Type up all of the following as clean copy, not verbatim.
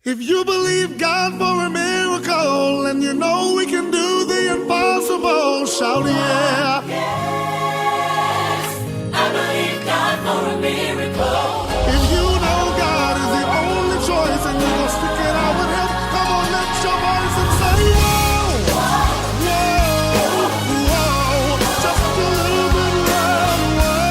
If you believe God for a miracle and you know we can do the impossible, shout yeah. Yes, I believe God for a miracle. If you know God is the only choice and you're going to stick it out with him, come on, lift your voice and say, whoa, whoa, whoa, just a little bit loud, whoa.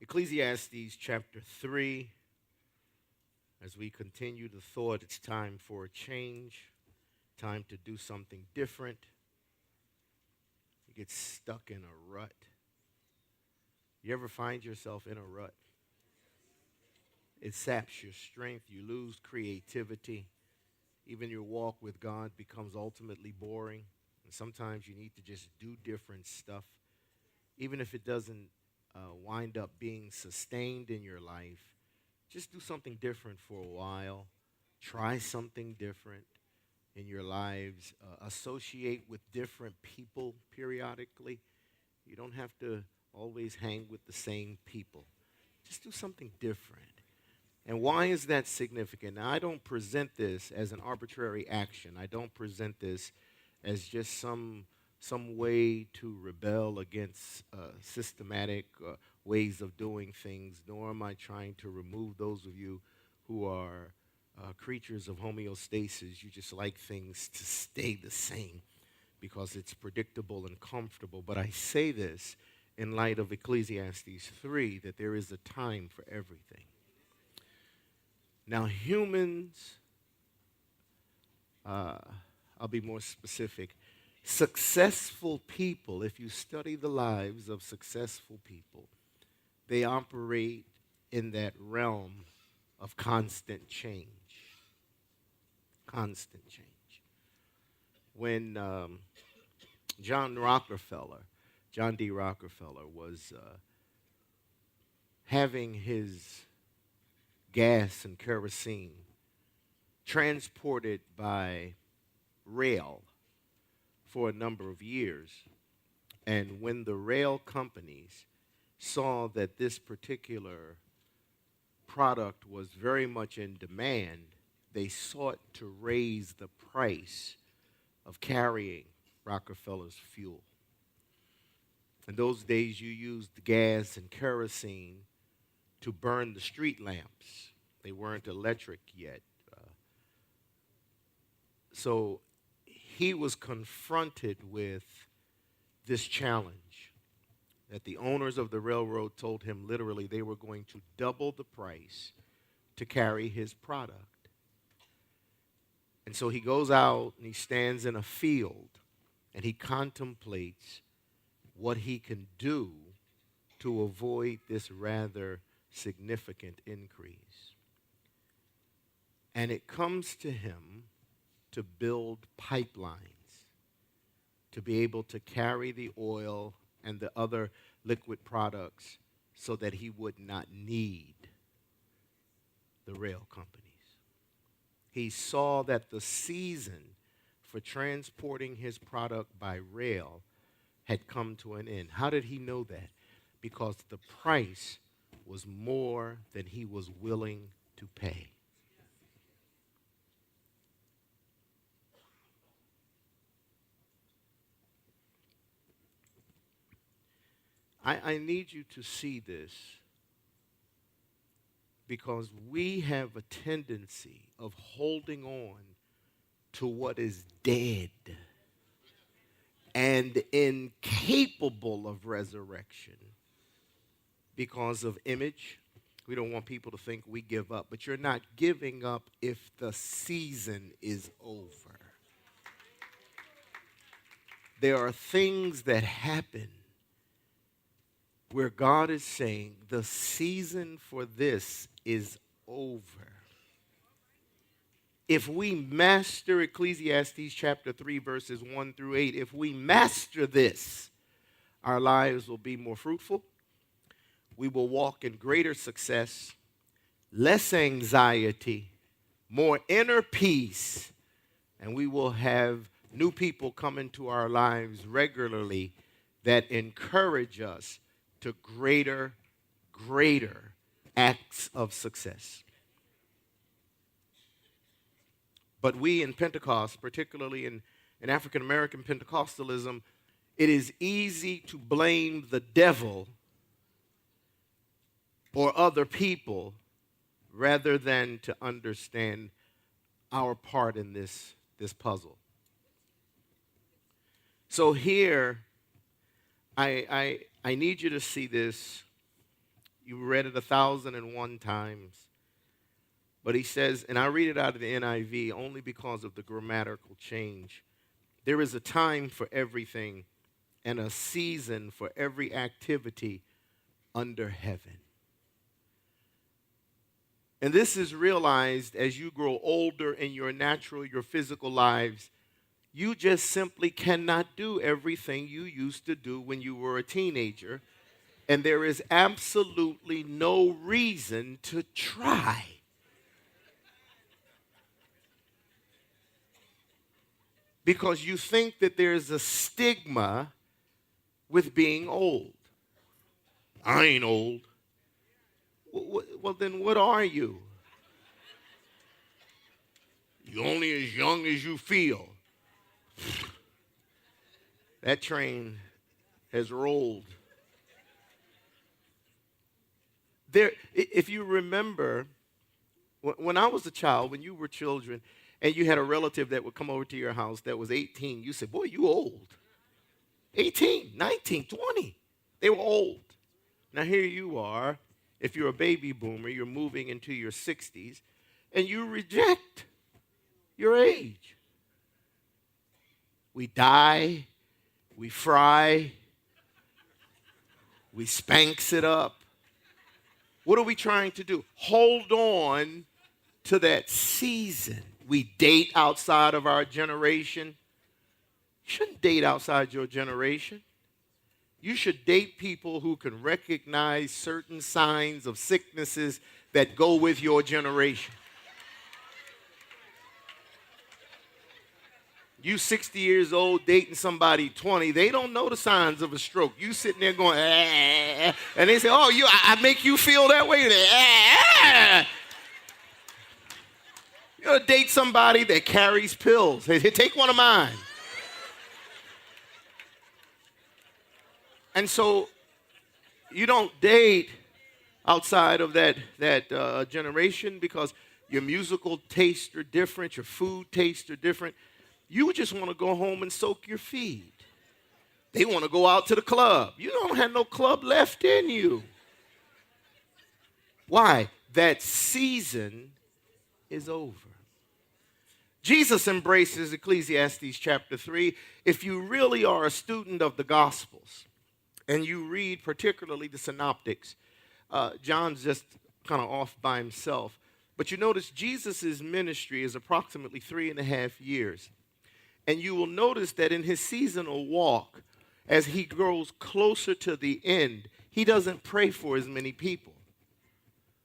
Ecclesiastes chapter 3. As we continue the thought, it's time for a change, time to do something different. You get stuck in a rut. You ever find yourself in a rut? It saps your strength. You lose creativity. Even your walk with God becomes ultimately boring. And sometimes you need to just do different stuff, even if it doesn't wind up being sustained in your life. Just do something different for a while. Try something different in your lives. Associate with different people periodically. You don't have to always hang with the same people. Just do something different. And why is that significant? Now, I don't present this as an arbitrary action. I don't present this as just some way to rebel against systematic ways of doing things, nor am I trying to remove those of you who are creatures of homeostasis. You just like things to stay the same because it's predictable and comfortable. But I say this in light of Ecclesiastes 3, that there is a time for everything. Now, humans, I'll be more specific, successful people, if you study the lives of successful people, they operate in that realm of constant change. Constant change. When John D Rockefeller was having his gas and kerosene transported by rail for a number of years, and when the rail companies saw that this particular product was very much in demand, they sought to raise the price of carrying Rockefeller's fuel. In those days, you used gas and kerosene to burn the street lamps. They weren't electric yet. So he was confronted with this challenge that the owners of the railroad told him literally they were going to double the price to carry his product. And so he goes out and he stands in a field and he contemplates what he can do to avoid this rather significant increase. And it comes to him to build pipelines to be able to carry the oil and the other liquid products so that he would not need the rail companies. He saw that the season for transporting his product by rail had come to an end. How did he know that? Because the price was more than he was willing to pay. I need you to see this because we have a tendency of holding on to what is dead and incapable of resurrection because of image. We don't want people to think we give up, but you're not giving up if the season is over. There are things that happen where God is saying the season for this is over. If we master Ecclesiastes chapter 3, verses 1 through 8, if we master this, our lives will be more fruitful. We will walk in greater success, less anxiety, more inner peace, and we will have new people come into our lives regularly that encourage us to greater greater acts of success. But we in Pentecost, particularly in African American Pentecostalism, it is easy to blame the devil or other people rather than to understand our part in this puzzle. So here, I need you to see this. You read it 1,001 times. But he says, and I read it out of the NIV only because of the grammatical change. There is a time for everything and a season for every activity under heaven. And this is realized as you grow older in your natural, your physical lives. You just simply cannot do everything you used to do when you were a teenager. And there is absolutely no reason to try. Because you think that there's a stigma with being old. I ain't old. Well, then what are you? You're only as young as you feel. That train has rolled. If you remember, when I was a child, when you were children, and you had a relative that would come over to your house that was 18, you said, boy, you old. 18, 19, 20. They were old. Now here you are. If you're a baby boomer, you're moving into your 60s, and you reject your age. We dye, we fry, we spanks it up. What are we trying to do? Hold on to that season. We date outside of our generation. You shouldn't date outside your generation. You should date people who can recognize certain signs of sicknesses that go with your generation. You 60 years old dating somebody 20, they don't know the signs of a stroke. You sitting there going, ah, and they say, oh, I make you feel that way? Ah. You're going to date somebody that carries pills. Hey, take one of mine. And so you don't date outside of that generation because your musical tastes are different, your food tastes are different. You just want to go home and soak your feet. They want to go out to the club. You don't have no club left in you. Why? That season is over. Jesus embraces Ecclesiastes chapter 3. If you really are a student of the Gospels and you read particularly the synoptics, John's just kind of off by himself. But you notice Jesus' ministry is approximately 3.5 years. And you will notice that in his seasonal walk, as he grows closer to the end, he doesn't pray for as many people.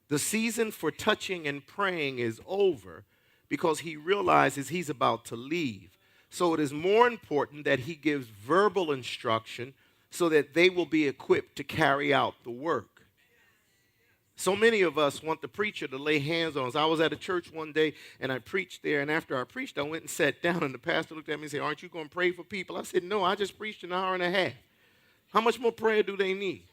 The season for touching and praying is over because he realizes he's about to leave. So it is more important that he gives verbal instruction so that they will be equipped to carry out the work. So many of us want the preacher to lay hands on us. I was at a church one day, and I preached there, and after I preached, I went and sat down, and the pastor looked at me and said, aren't you going to pray for people? I said, no, I just preached an hour and a half. How much more prayer do they need?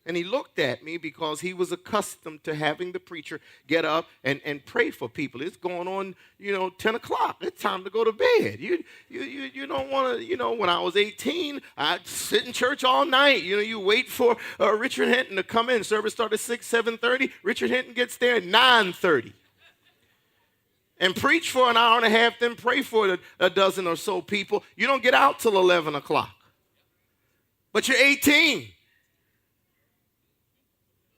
And he looked at me because he was accustomed to having the preacher get up and pray for people. It's going on, 10 o'clock. It's time to go to bed. You don't want to, when I was 18, I'd sit in church all night. You wait for Richard Hinton to come in. Service started at 7:30. Richard Hinton gets there at 9:30. And preach for an hour and a half, then pray for a dozen or so people. You don't get out till 11 o'clock. But you're 18.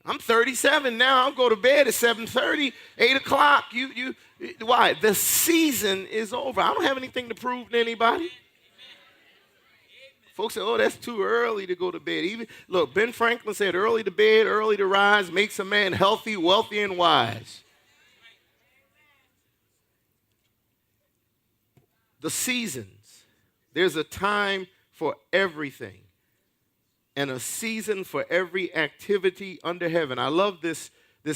I'm 37 now. I'll go to bed at 7:30, 8 o'clock. Why? The season is over. I don't have anything to prove to anybody. Folks say, oh, that's too early to go to bed. Look, Ben Franklin said, early to bed, early to rise makes a man healthy, wealthy, and wise. The seasons. There's a time for everything. and a season for every activity under heaven. I love this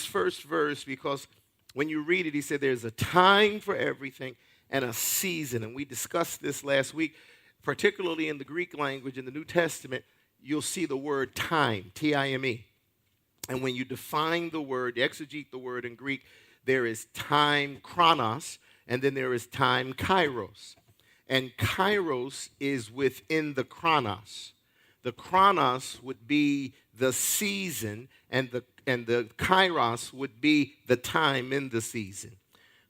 first verse because when you read it, he said there's a time for everything and a season. And we discussed this last week, particularly in the Greek language in the New Testament, you'll see the word time, T-I-M-E. And when you define the word, exegete the word in Greek, there is time, chronos, and then there is time, kairos. And kairos is within the chronos. The chronos would be the season, and the kairos would be the time in the season.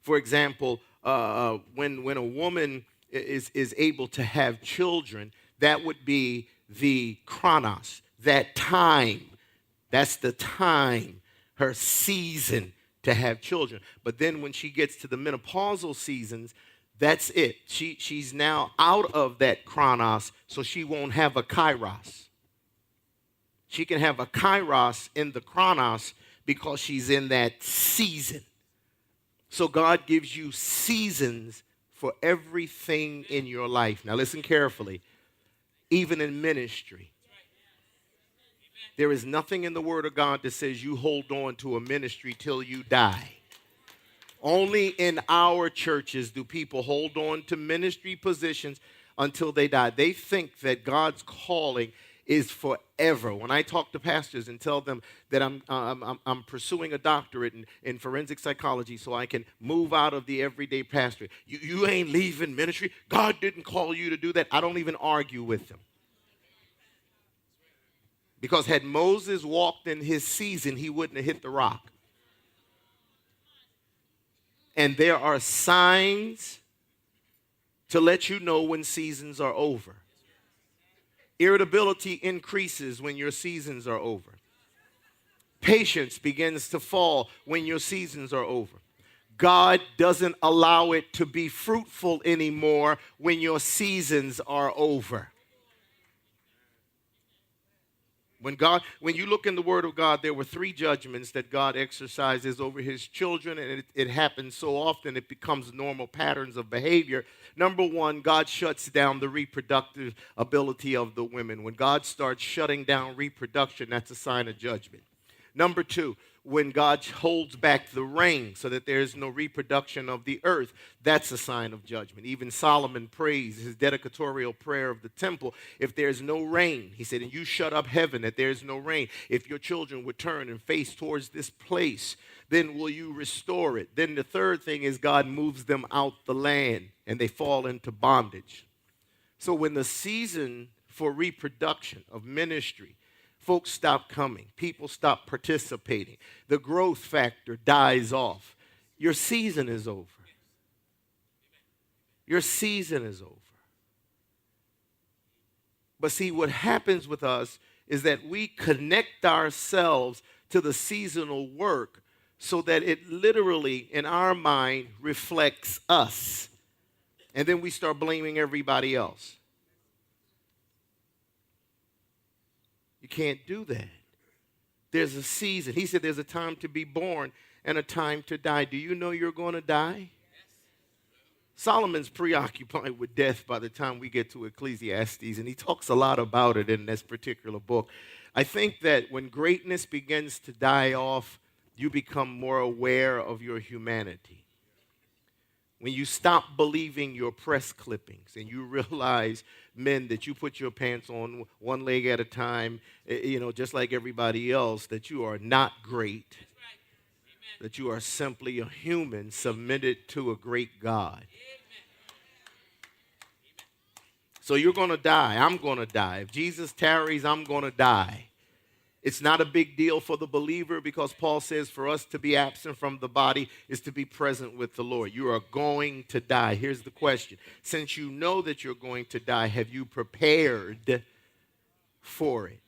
For example, when a woman is able to have children, that would be the chronos, that time. That's the time, her season to have children. But then when she gets to the menopausal seasons, that's it. She's now out of that chronos, so she won't have a kairos. She can have a kairos in the chronos because she's in that season. So God gives you seasons for everything in your life. Now listen carefully. Even in ministry, there is nothing in the Word of God that says you hold on to a ministry till you die. Only in our churches do people hold on to ministry positions until they die. They think that God's calling is forever. When I talk to pastors and tell them that I'm pursuing a doctorate in forensic psychology so I can move out of the everyday pastorate, you ain't leaving ministry. God didn't call you to do that. I don't even argue with them. Because had Moses walked in his season, he wouldn't have hit the rock. And there are signs to let you know when seasons are over. Irritability increases when your seasons are over. Patience begins to fall when your seasons are over. God doesn't allow it to be fruitful anymore when your seasons are over. When you look in the Word of God, there were 3 judgments that God exercises over his children, and it happens so often it becomes normal patterns of behavior. Number 1, God shuts down the reproductive ability of the women. When God starts shutting down reproduction, that's a sign of judgment. Number 2, when God holds back the rain so that there is no reproduction of the earth, that's a sign of judgment. Even Solomon prays his dedicatorial prayer of the temple. If there's no rain, he said, and you shut up heaven that there's no rain. If your children would turn and face towards this place, then will you restore it? Then the third thing is God moves them out the land and they fall into bondage. So when the season for reproduction of ministry, folks stop coming. People stop participating. The growth factor dies off. Your season is over. Your season is over. But see, what happens with us is that we connect ourselves to the seasonal work so that it literally, in our mind, reflects us. And then we start blaming everybody else. You can't do that. There's a season. He said there's a time to be born and a time to die. Do you know you're going to die? Solomon's preoccupied with death by the time we get to Ecclesiastes, and he talks a lot about it in this particular book. I think that when greatness begins to die off, you become more aware of your humanity. When you stop believing your press clippings and you realize, men, that you put your pants on one leg at a time, just like everybody else, that you are not great, that you are simply a human submitted to a great God. So you're going to die. I'm going to die. If Jesus tarries, I'm going to die. It's not a big deal for the believer because Paul says for us to be absent from the body is to be present with the Lord. You are going to die. Here's the question. Since you know that you're going to die, have you prepared for it?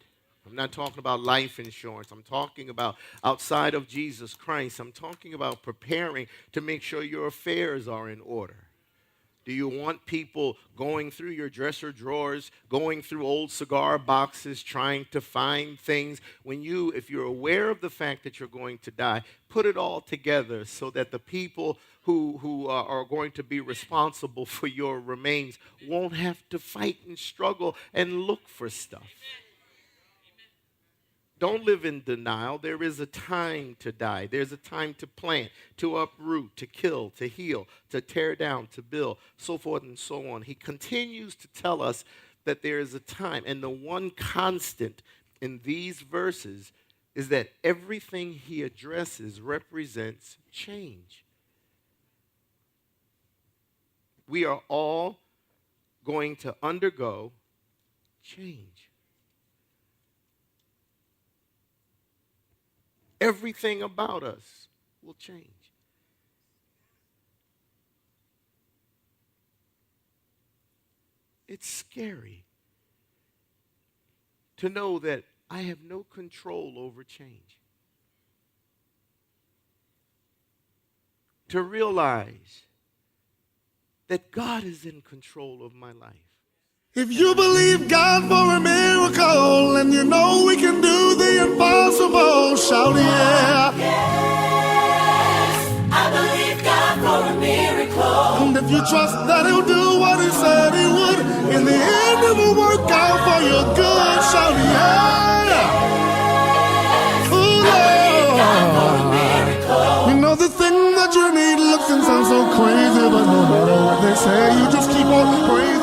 I'm not talking about life insurance. I'm talking about outside of Jesus Christ. I'm talking about preparing to make sure your affairs are in order. Do you want people going through your dresser drawers, going through old cigar boxes, trying to find things? If you're aware of the fact that you're going to die, put it all together so that the people who are going to be responsible for your remains won't have to fight and struggle and look for stuff. Don't live in denial. There is a time to die. There's a time to plant, to uproot, to kill, to heal, to tear down, to build, so forth and so on. He continues to tell us that there is a time. And the one constant in these verses is that everything he addresses represents change. We are all going to undergo change. Everything about us will change. It's scary to know that I have no control over change. To realize that God is in control of my life. If you believe God for a miracle and you know we can do the impossible, shout yeah. Yes, I believe God for a miracle. And if you trust that he'll do what he said he would, in the end it will work out for your good, shout yeah. Ooh, Lord. You know the thing that you need looks and sounds so crazy, but no matter what they say, you just keep on praising.